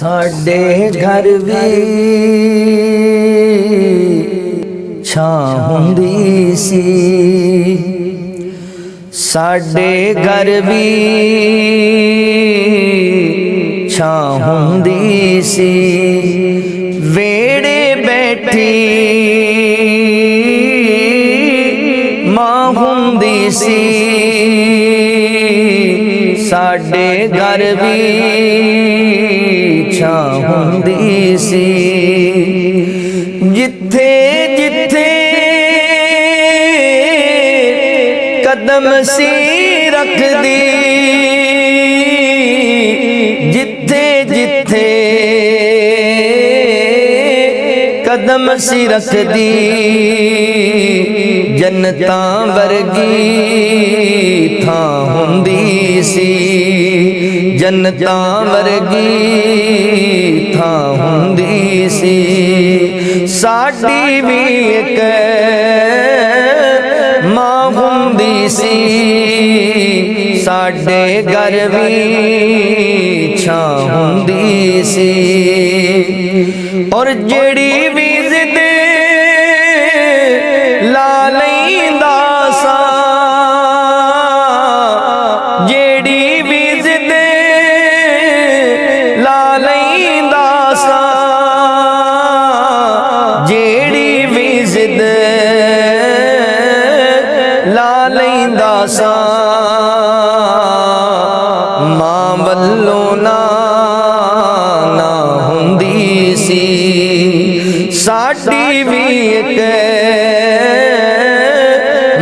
साडे घर भी छां हुंदी सी, साडे घर भी छां हुंदी सी। वेड़े बैठी मां हुंदी सी, साडे घर भी छां हुंदी सी। जिथे जिथे कदम सी रखदी, जिथे जिथे कदम सी रखदी, जन्नतां वर्गी थां हुंदी सी, जन्नतां वर्गी थां हुंदी सी। साडी भी एक मां हुंदी सी, साडे घर भी छां हुंदी सी। और जेड़ी भी जिद ला लैंदा सा, जेड़ी भी जिद ला लैंदा सा, जेड़ी भी जिद ला लैंदा सा, मां वल्लों ना हुंदी सी। साडी भी एक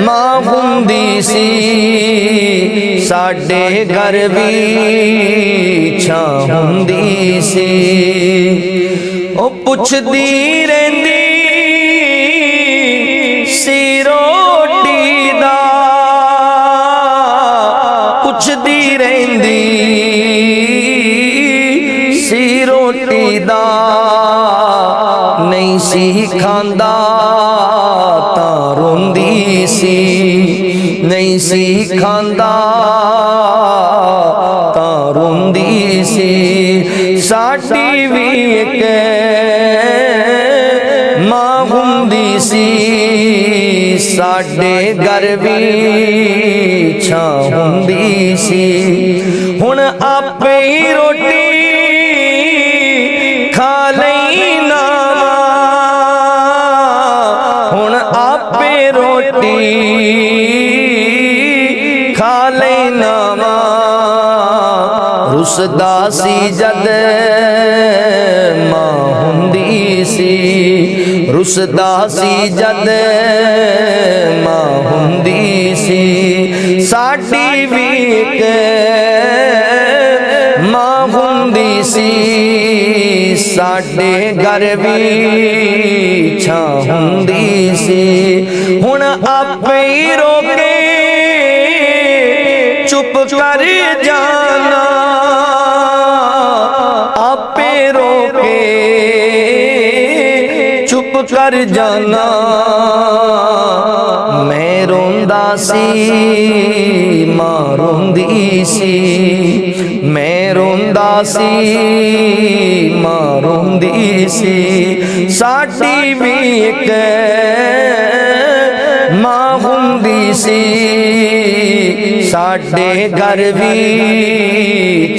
मां हुंदी सी, साडे घर भी छां हुंदी सी। ओ पुछदी रहिंदी सी रोटी दा, पुछदी रहिंदी सी रोटी दा, नहीं सी खांदा तां रोंदी सी, नहीं सी खांदा तां रोंदी सी। साडी भी एक मां हुंदी सी, साडे घर भी छां हुंदी सी। हुण आपे ही रोटी खा लैना, हुण आपे रोटी खा लैना। रुसदा सी जद मां हुंदी सी, रुसदा सी जद मां हुंदी सी। साडी भी एक मां हुंदी सी, साडे घर भी छां हुंदी सी। हुण आपे ही रोके चुप कर जाना, आपे रोके चुप कर जाना। मैं रोंदा सी मां रोंदी सी, मैं रोंदा सी मां रोंदी सी। साडी भी एक मां हुंदी सी, साडे घर भी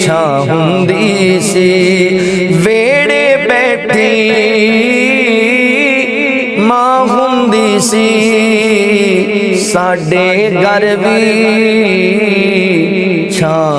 छां हुंदी सी। वेड़े बैठी मां हुंदी सी, साडे घर भी छां